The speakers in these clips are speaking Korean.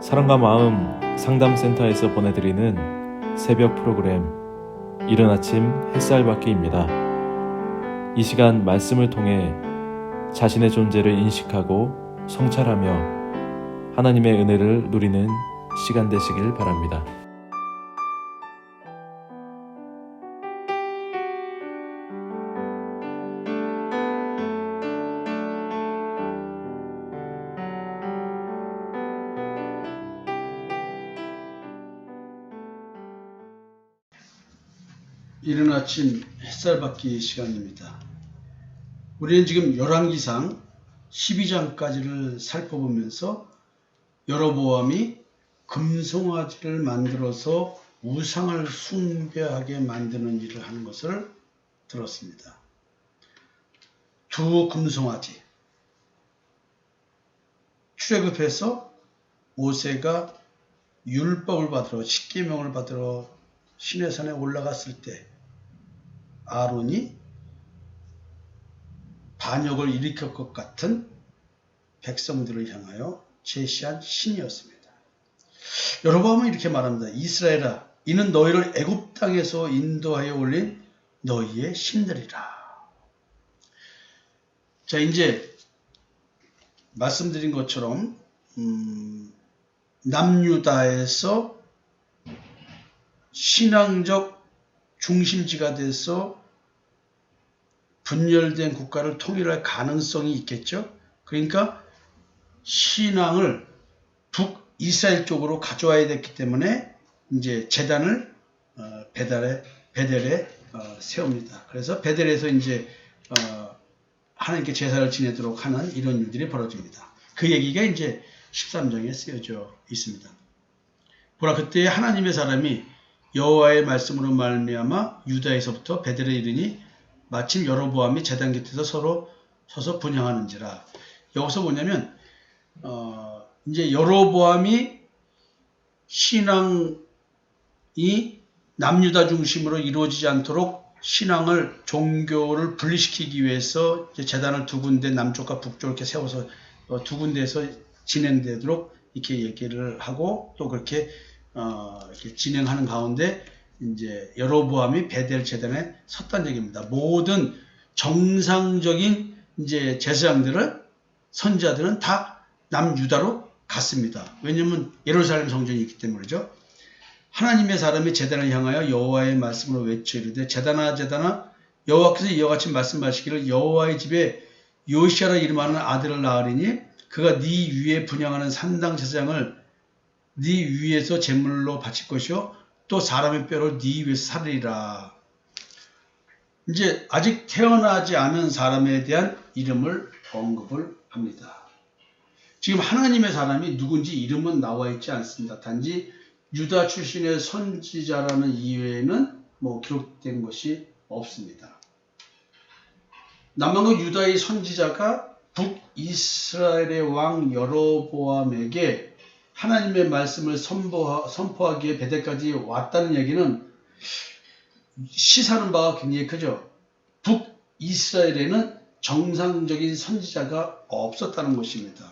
사랑과 마음 상담센터에서 보내드리는 새벽 프로그램 이른 아침 햇살받기입니다. 이 시간 말씀을 통해 자신의 존재를 인식하고 성찰하며 하나님의 은혜를 누리는 시간 되시길 바랍니다. 이른 아침 햇살 받기 시간입니다. 우리는 지금 열왕기상 12장까지를 살펴보면서 여로보암이 금송아지를 만들어서 우상을 숭배하게 만드는 일을 하는 것을 들었습니다. 두 금송아지. 출애굽해서 모세가 율법을 받으러 십계명을 받으러 시내산에 올라갔을 때 아론이 반역을 일으킬 것 같은 백성들을 향하여 제시한 신이었습니다. 여로보암은 이렇게 말합니다. 이스라엘아, 이는 너희를 애굽 땅에서 인도하여 올린 너희의 신들이라. 자, 이제 말씀드린 것처럼 남유다에서 신앙적 중심지가 돼서 분열된 국가를 통일할 가능성이 있겠죠. 그러니까 신앙을 북이스라엘 쪽으로 가져와야 됐기 때문에 이제 제단을 베델에 세웁니다. 그래서 베델에서 이제 하나님께 제사를 지내도록 하는 이런 일들이 벌어집니다. 그 얘기가 이제 13장에 쓰여져 있습니다. 보라, 그때 하나님의 사람이 여호와의 말씀으로 말미암아 유다에서부터 베델에 이르니 마침 여로보암이 제단 곁에서 서로 서서 분향하는지라. 여기서 뭐냐면 이제 여로보암이 신앙이 남유다 중심으로 이루어지지 않도록 신앙을 종교를 분리시키기 위해서 이제 제단을 두 군데 남쪽과 북쪽 이렇게 세워서 두 군데에서 진행되도록 이렇게 얘기를 하고 또 그렇게 이렇게 진행하는 가운데 이제 여로보암이 베델 제단에 섰다는 얘기입니다. 모든 정상적인 이제 제사장들은 선지자들은 다 남유다로 갔습니다. 왜냐하면 예루살렘 성전이 있기 때문이죠. 하나님의 사람이 제단을 향하여 여호와의 말씀으로 외쳐 이르되 제단아 제단아 여호와께서 이와 같이 말씀하시기를 여호와의 집에 요시아라 이름하는 아들을 낳으리니 그가 네 위에 분향하는 산당 제사장을 네 위에서 제물로 바칠 것이요 또 사람의 뼈로 네 위에서 살리라. 이제 아직 태어나지 않은 사람에 대한 이름을 언급을 합니다. 지금 하나님의 사람이 누군지 이름은 나와 있지 않습니다. 단지 유다 출신의 선지자라는 이외에는 기록된 것이 없습니다. 남왕국 유다의 선지자가 북이스라엘의 왕 여로보암에게 하나님의 말씀을 선포하기에 베델까지 왔다는 얘기는 시사하는 바가 굉장히 크죠. 북이스라엘에는 정상적인 선지자가 없었다는 것입니다.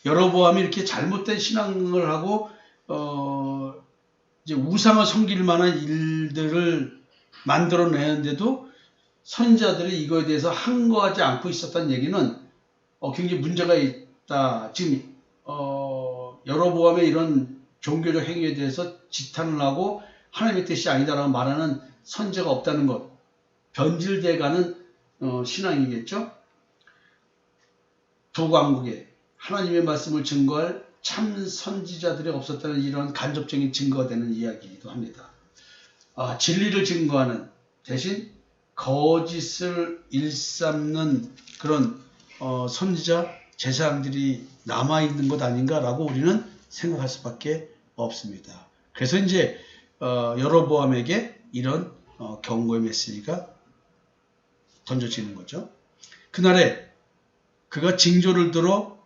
여로보암이 이렇게 잘못된 신앙을 하고 이제 우상을 섬길 만한 일들을 만들어내는데도 선지자들이 이거에 대해서 항거하지 않고 있었다는 얘기는 굉장히 문제가 있다. 지금 여로보암의 이런 종교적 행위에 대해서 지탄을 하고 하나님의 뜻이 아니다라고 말하는 선지자가 없다는 것, 변질돼가는 신앙이겠죠. 두 왕국에 하나님의 말씀을 증거할 참 선지자들이 없었다는 이런 간접적인 증거가 되는 이야기이기도 합니다. 진리를 증거하는 대신 거짓을 일삼는 그런 선지자, 제사장들이 남아있는 것 아닌가라고 우리는 생각할 수밖에 없습니다. 그래서 이제 여로보암에게 이런 경고의 메시지가 던져지는 거죠. 그날에 그가 징조를 들어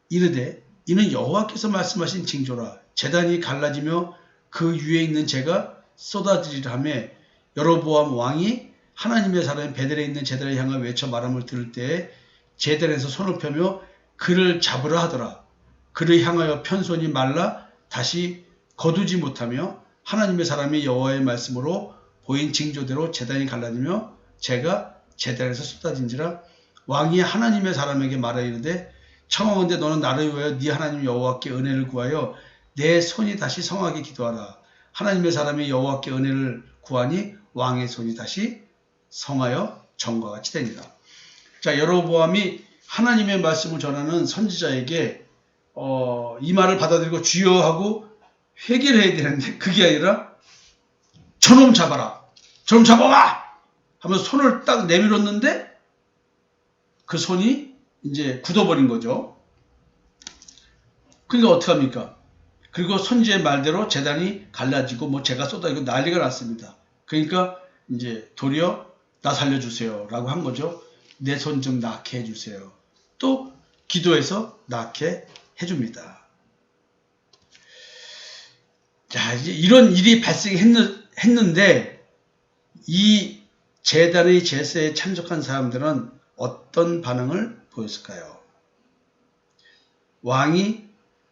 이르되 이는 여호와께서 말씀하신 징조라. 제단이 갈라지며 그 위에 있는 재가 쏟아지리라 하며 여로보암 왕이 하나님의 사람이 베델에 있는 제단을 향하여 외쳐 말함을 들을 때에 제단에서 손을 펴며 그를 잡으라 하더라. 그를 향하여 편손이 말라 다시 거두지 못하며 하나님의 사람이 여호와의 말씀으로 보인 징조대로 제단이 갈라지며 재가 제단에서 쏟아진지라. 왕이 하나님의 사람에게 말하 이르되 청하건대 너는 나를 위하여 네 하나님 여호와께 은혜를 구하여 내 손이 다시 성하게 기도하라. 하나님의 사람이 여호와께 은혜를 구하니 왕의 손이 다시 성하여 전과 같이 되니라. 자, 여로보암이 하나님의 말씀을 전하는 선지자에게 이 말을 받아들이고 주여 하고 회개를 해야 되는데 그게 아니라 저놈 잡아라, 저놈 잡아와 하면서 손을 딱 내밀었는데 그 손이 이제 굳어버린 거죠. 그러니까 어떡합니까? 그리고 선지의 말대로 제단이 갈라지고 뭐 재가 쏟아지고 난리가 났습니다. 그러니까 이제 도리어 나 살려주세요 라고 한 거죠. 내 손 좀 낫게 해주세요. 또 기도해서 낫게 해줍니다. 자, 이제 이런 일이 발생했는데 이 제단의 제사에 참석한 사람들은 어떤 반응을 보였을까요? 왕이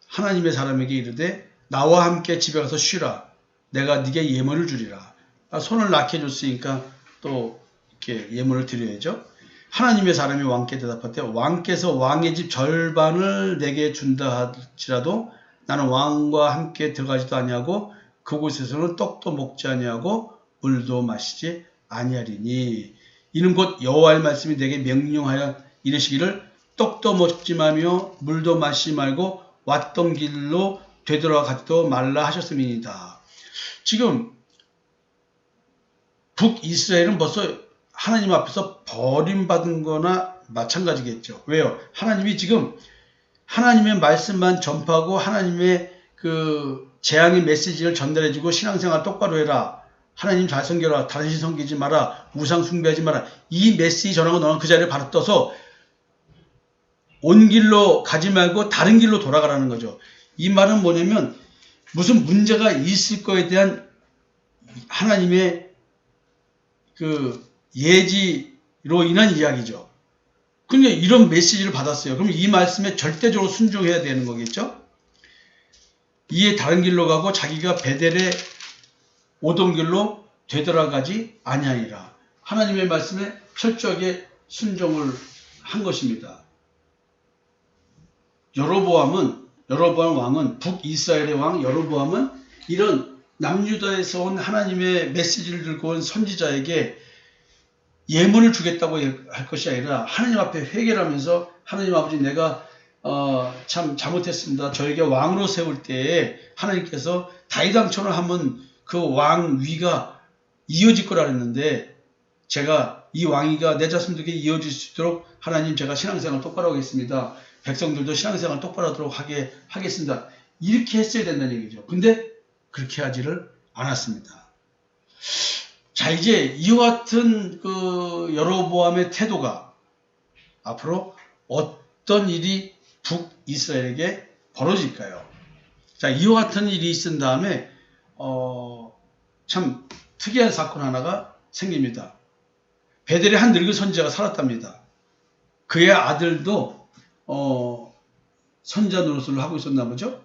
하나님의 사람에게 이르되 나와 함께 집에 가서 쉬라. 내가 네게 예물을 주리라. 손을 낳게 해줬으니까 또 이렇게 예물을 드려야죠. 하나님의 사람이 왕께 대답하되 왕께서 왕의 집 절반을 내게 준다 할지라도 나는 왕과 함께 들어가지도 아니하고 그곳에서는 떡도 먹지 아니하고 물도 마시지 아니하리니 이는 곧 여호와의 말씀이 내게 명령하여 이르시기를 떡도 먹지 마며 물도 마시지 말고 왔던 길로 되돌아가지도 말라 하셨음이니이다. 지금 북이스라엘은 벌써 하나님 앞에서 버림받은 거나 마찬가지겠죠. 왜요? 하나님이 지금 하나님의 말씀만 전파하고 하나님의 그 재앙의 메시지를 전달해주고 신앙생활 똑바로 해라. 하나님 잘 섬겨라. 다른 신 섬기지 마라. 우상 숭배하지 마라. 이 메시지 전하고 너는 그 자리에 바로 떠서 온 길로 가지 말고 다른 길로 돌아가라는 거죠. 이 말은 뭐냐면 무슨 문제가 있을 거에 대한 하나님의 그 예지로 인한 이야기죠. 그러니까 이런 메시지를 받았어요. 그럼 이 말씀에 절대적으로 순종해야 되는 거겠죠. 이에 다른 길로 가고 자기가 베델에 오던 길로 되돌아가지 아니하니라. 하나님의 말씀에 철저하게 순종을 한 것입니다. 여로보암 왕은 북이스라엘의 왕 여로보암은 이런 남유다에서 온 하나님의 메시지를 들고 온 선지자에게 예물을 주겠다고 할 것이 아니라 하나님 앞에 회개를 하면서 하나님 아버지 내가 참 잘못했습니다. 저에게 왕으로 세울 때에 하나님께서 다윗 왕처럼 하면 그 왕 위가 이어질 거라 했는데 제가 이 왕위가 내 자손들에게 이어질 수 있도록 하나님 제가 신앙생활 똑바로 하겠습니다. 백성들도 신앙생활 똑바로 하도록 하겠습니다. 이렇게 했어야 된다는 얘기죠. 근데 그렇게 하지를 않았습니다. 자, 이제 이와 같은 그 여로보암의 태도가 앞으로 어떤 일이 북이스라엘에게 벌어질까요? 자, 이와 같은 일이 있은 다음에 참 특이한 사건 하나가 생깁니다. 베델에 한 늙은 선지자가 살았답니다. 그의 아들도 선지자 노릇을 하고 있었나 보죠.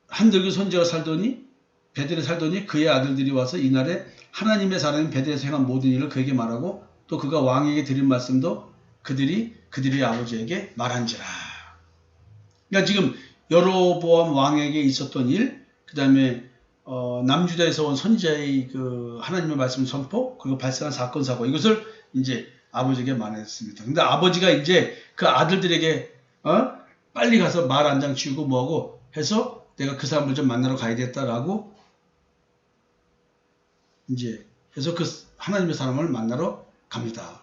한 늙은 선지자가 베델에 살더니 그의 아들들이 와서 이날에 하나님의 사람이 베델에서 행한 모든 일을 그에게 말하고 또 그가 왕에게 드린 말씀도 그들이 아버지에게 말한지라. 그러니까 지금 여로보암 왕에게 있었던 일, 그 다음에 남유다에서 온 선지자의 그 하나님의 말씀 선포, 그리고 발생한 사건 사고, 이것을 이제 아버지에게 말했습니다. 근데 아버지가 이제 그 아들들에게 빨리 가서 말 한 장 치우고 뭐하고 해서 내가 그 사람을 좀 만나러 가야겠다라고 이제 해서 그 하나님의 사람을 만나러 갑니다.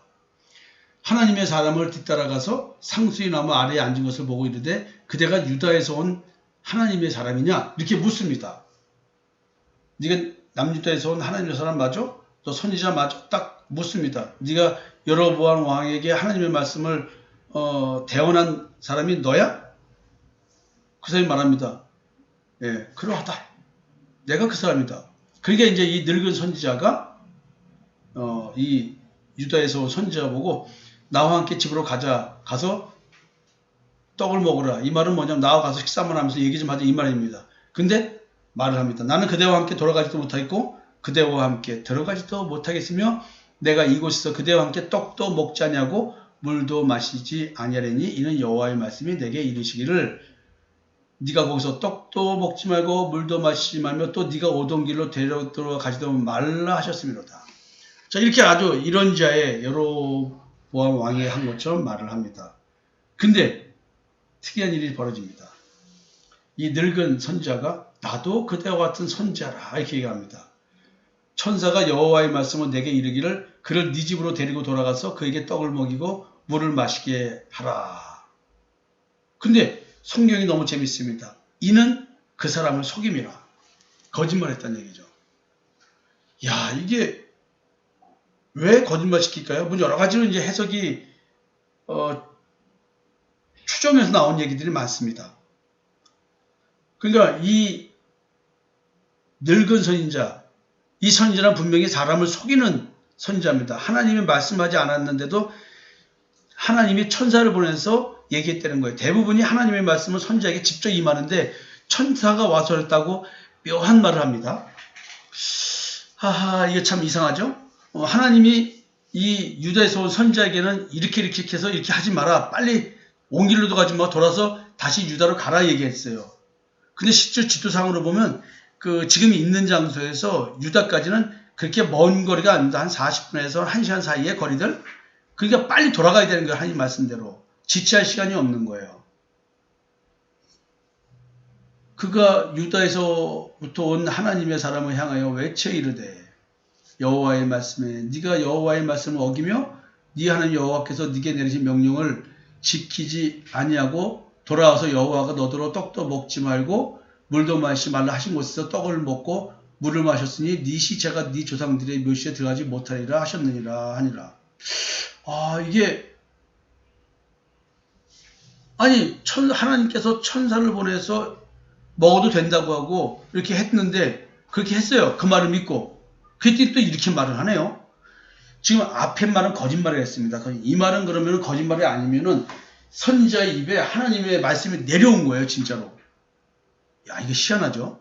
하나님의 사람을 뒤따라가서 상수의 나무 아래에 앉은 것을 보고 이르되 그대가 유다에서 온 하나님의 사람이냐? 이렇게 묻습니다. 네가 남유다에서 온 하나님의 사람 맞아? 너 선지자 맞아? 딱 묻습니다. 네가 여로보암 왕에게 하나님의 말씀을 대언한 사람이 너야? 그 사람이 말합니다. 예, 그러하다. 내가 그 사람이다. 그러니까 이제 이 늙은 선지자가 이 유다에서 온 선지자 보고 나와 함께 집으로 가서 떡을 먹으라. 이 말은 뭐냐면 나와 가서 식사 한번 하면서 얘기 좀 하자 이 말입니다. 근데 말을 합니다. 나는 그대와 함께 돌아가지도 못하겠고 그대와 함께 들어가지도 못하겠으며 내가 이곳에서 그대와 함께 떡도 먹지 아니하고 물도 마시지 아니하리니 이는 여호와의 말씀이 내게 이르시기를 네가 거기서 떡도 먹지 말고 물도 마시지 말며 또 네가 오던 길로 들어가지도 말라 하셨음이로다. 자, 이렇게 아주 이런 자의 여로보암 왕이 한 것처럼 말을 합니다. 근데 특이한 일이 벌어집니다. 이 늙은 선지자가 나도 그대와 같은 선지자라 이렇게 얘기합니다. 천사가 여호와의 말씀을 내게 이르기를 그를 네 집으로 데리고 돌아가서 그에게 떡을 먹이고 물을 마시게 하라. 근데 성경이 너무 재밌습니다. 이는 그 사람을 속임이라. 거짓말했다는 얘기죠. 야, 이게 왜 거짓말 시킬까요? 뭐 여러 가지로 이제 해석이 추정해서 나온 얘기들이 많습니다. 그러니까 이 늙은 선지자, 이 선지자는 분명히 사람을 속이는 선지자입니다. 하나님이 말씀하지 않았는데도 하나님이 천사를 보내서 얘기했다는 거예요. 대부분이 하나님의 말씀을 선지자에게 직접 임하는데 천사가 와서 했다고 묘한 말을 합니다. 하하, 이게 참 이상하죠? 하나님이 이 유다에서 온 선지자에게는 이렇게 해서 이렇게 하지 마라. 빨리 온 길로도 가지 마. 돌아서 다시 유다로 가라 얘기했어요. 근데 실제 지도상으로 보면 그 지금 있는 장소에서 유다까지는 그렇게 먼 거리가 아닙니다. 한 40분에서 1시간 사이의 거리들. 그러니까 빨리 돌아가야 되는 거예요. 하나님 말씀대로. 지체할 시간이 없는 거예요. 그가 유다에서부터 온 하나님의 사람을 향하여 외쳐 이르되 여호와의 말씀에 네가 여호와의 말씀을 어기며 네 하나님 여호와께서 네게 내리신 명령을 지키지 아니하고 돌아와서 여호와가 너더러 떡도 먹지 말고 물도 마시지 말라 하신 곳에서 떡을 먹고 물을 마셨으니 네 시체가 네 조상들의 묘시에 들어가지 못하리라 하셨느니라 하니라. 이게 아니 하나님께서 천사를 보내서 먹어도 된다고 하고 이렇게 했는데 그렇게 했어요. 그 말을 믿고. 그랬더니 또 이렇게 말을 하네요. 지금 앞에 말은 거짓말을 했습니다. 이 말은 그러면 거짓말이 아니면은 선지자의 입에 하나님의 말씀이 내려온 거예요. 진짜로. 야, 이게 희한하죠.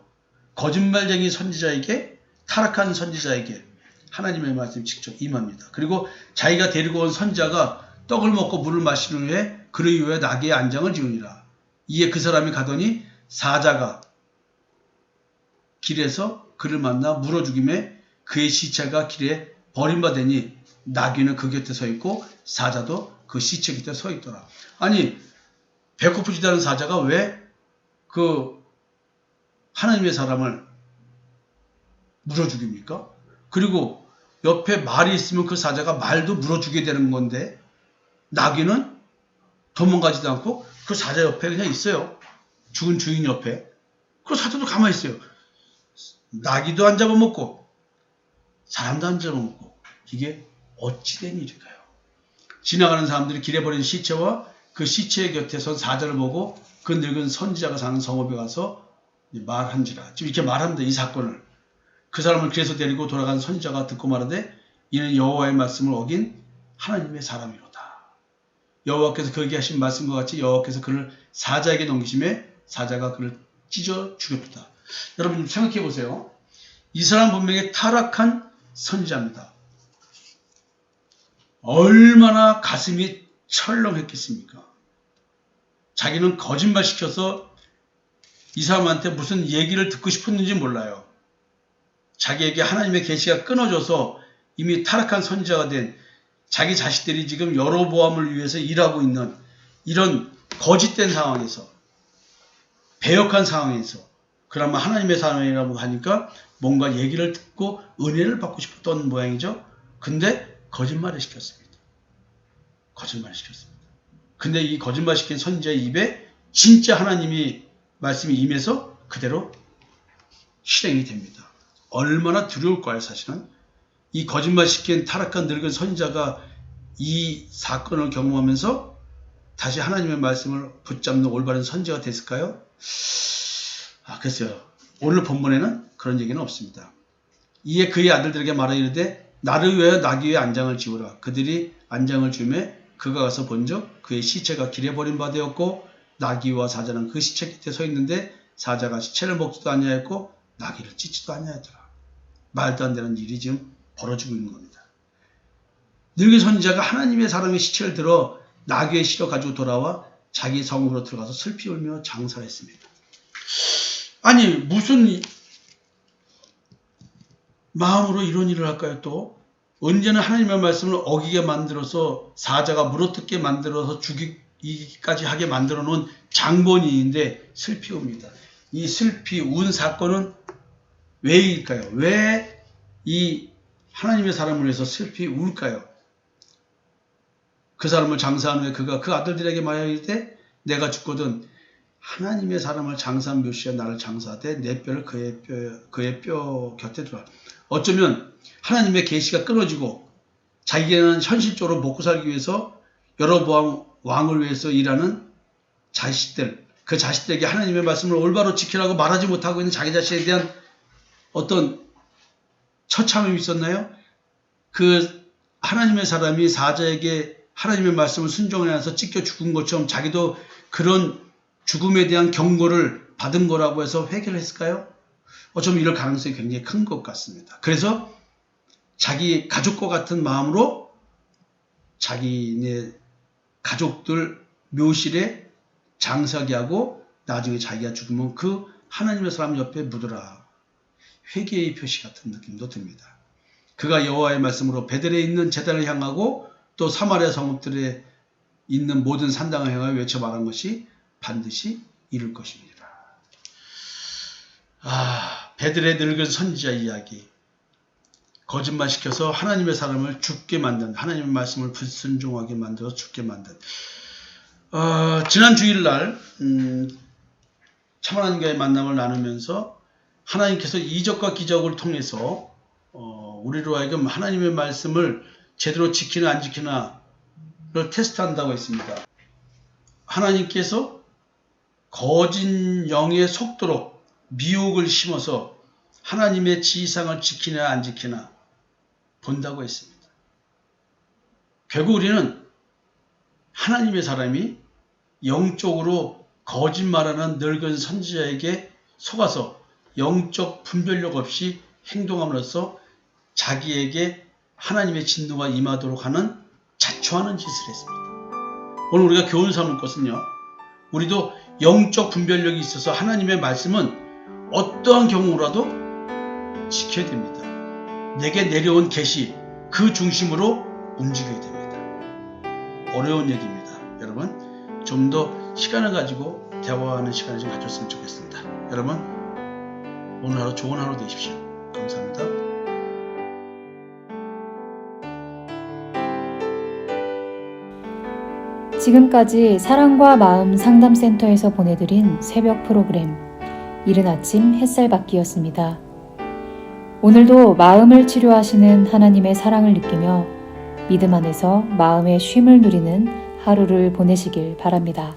거짓말쟁이 선지자에게, 타락한 선지자에게 하나님의 말씀이 직접 임합니다. 그리고 자기가 데리고 온 선지자가 떡을 먹고 물을 마시는 후에 그를 위해 나귀의 안장을 지으니라. 이에 그 사람이 가더니 사자가 길에서 그를 만나 물어 죽임에 그의 시체가 길에 버림받으니 나귀는 그 곁에 서 있고 사자도 그 시체 곁에 서 있더라. 아니, 배고프지도 않은 사자가 왜 그 하나님의 사람을 물어 죽입니까? 그리고 옆에 말이 있으면 그 사자가 말도 물어 주게 되는 건데 나귀는 도망가지도 않고 그 사자 옆에 그냥 있어요. 죽은 주인 옆에. 그 사자도 가만히 있어요. 나귀도 안 잡아먹고 사람도 안 잡아먹고 이게 어찌된 일일까요? 지나가는 사람들이 길에 버린 시체와 그 시체의 곁에 선 사자를 보고 그 늙은 선지자가 사는 성읍에 가서 말한지라. 지금 이렇게 말합니다. 이 사건을. 그 사람을 길에서 데리고 돌아간 선지자가 듣고 말하되 이는 여호와의 말씀을 어긴 하나님의 사람이로다. 여호와께서 그에게 하신 말씀과 같이 여호와께서 그를 사자에게 넘기심에 사자가 그를 찢어 죽였다. 여러분 생각해 보세요. 이 사람 분명히 타락한 선지자입니다. 얼마나 가슴이 철렁했겠습니까? 자기는 거짓말 시켜서 이 사람한테 무슨 얘기를 듣고 싶었는지 몰라요. 자기에게 하나님의 계시가 끊어져서 이미 타락한 선지자가 된 자기 자식들이 지금 여로보암을 위해서 일하고 있는 이런 거짓된 상황에서, 배역한 상황에서 그나마 하나님의 사람이라고 하니까 뭔가 얘기를 듣고 은혜를 받고 싶었던 모양이죠. 근데 거짓말을 시켰습니다. 거짓말을 시켰습니다. 근데 이 거짓말 시킨 선지자의 입에 진짜 하나님이 말씀이 임해서 그대로 실행이 됩니다. 얼마나 두려울까요, 사실은? 이 거짓말 시킨 타락한 늙은 선지자가 이 사건을 경험하면서 다시 하나님의 말씀을 붙잡는 올바른 선지자가 됐을까요? 글쎄요. 오늘 본문에는 그런 얘기는 없습니다. 이에 그의 아들들에게 말하 이르되 나를 위하여 나귀의 안장을 지우라. 그들이 안장을 주매 그가 가서 본즉 그의 시체가 길에 버림받았고 나귀와 사자는 그 시체 곁에 서 있는데 사자가 시체를 먹지도 아니하였고 나귀를 찢지도 아니하였더라. 말도 안 되는 일이 지금 벌어지고 있는 겁니다. 늙은 선지자가 하나님의 사람의 시체를 들어 나귀에 실어 가지고 돌아와 자기 성으로 들어가서 슬피 울며 장사를 했습니다. 아니 무슨 마음으로 이런 일을 할까요? 또 언제나 하나님의 말씀을 어기게 만들어서 사자가 물어뜯게 만들어서 죽이기까지 하게 만들어 놓은 장본인인데 슬피 웁니다. 이 슬피 운 사건은 왜일까요? 왜 이 하나님의 사람을 위해서 슬피 울까요? 그 사람을 장사한 후에 그가 그 아들들에게 말하길 때 내가 죽거든 하나님의 사람을 장사한 묘시야 나를 장사하되 내 뼈를 그의 뼈 곁에 두라. 어쩌면 하나님의 계시가 끊어지고 자기는 현실적으로 먹고 살기 위해서 여러 왕을 위해서 일하는 자식들, 그 자식들에게 하나님의 말씀을 올바로 지키라고 말하지 못하고 있는 자기 자신에 대한 어떤 처참함이 있었나요? 그 하나님의 사람이 사자에게 하나님의 말씀을 순종해서 찢겨 죽은 것처럼 자기도 그런 죽음에 대한 경고를 받은 거라고 해서 회개를 했을까요? 어쩌면 이럴 가능성이 굉장히 큰 것 같습니다. 그래서 자기 가족과 같은 마음으로 자기네 가족들 묘실에 장사하게 하고 나중에 자기가 죽으면 그 하나님의 사람 옆에 묻어라. 회개의 표시 같은 느낌도 듭니다. 그가 여호와의 말씀으로 베델에 있는 제단을 향하고 또 사마리아 성읍들에 있는 모든 산당을 향하여 외쳐 말한 것이 반드시 이룰 것입니다. 베델의 늙은 선지자 이야기. 거짓말 시켜서 하나님의 사람을 죽게 만든, 하나님의 말씀을 불순종하게 만들어서 죽게 만든. 지난 주일날 참 하나님과의 만남을 나누면서 하나님께서 이적과 기적을 통해서 우리로 하여금 하나님의 말씀을 제대로 지키나 안 지키나를 테스트한다고 했습니다. 하나님께서 거짓 영에 속도록 미혹을 심어서 하나님의 지상을 지키나 안 지키나 본다고 했습니다. 결국 우리는 하나님의 사람이 영적으로 거짓말하는 늙은 선지자에게 속아서 영적 분별력 없이 행동함으로써 자기에게 하나님의 진노가 임하도록 하는 자초하는 짓을 했습니다. 오늘 우리가 교훈 삼을 것은요. 우리도 영적 분별력이 있어서 하나님의 말씀은 어떠한 경우라도 지켜야 됩니다. 내게 내려온 계시 그 중심으로 움직여야 됩니다. 어려운 얘기입니다. 여러분 좀 더 시간을 가지고 대화하는 시간을 좀 가졌으면 좋겠습니다. 여러분 오늘 하루 좋은 하루 되십시오. 감사합니다. 지금까지 사랑과 마음 상담센터에서 보내드린 새벽 프로그램 이른 아침 햇살받기였습니다. 오늘도 마음을 치료하시는 하나님의 사랑을 느끼며 믿음 안에서 마음의 쉼을 누리는 하루를 보내시길 바랍니다.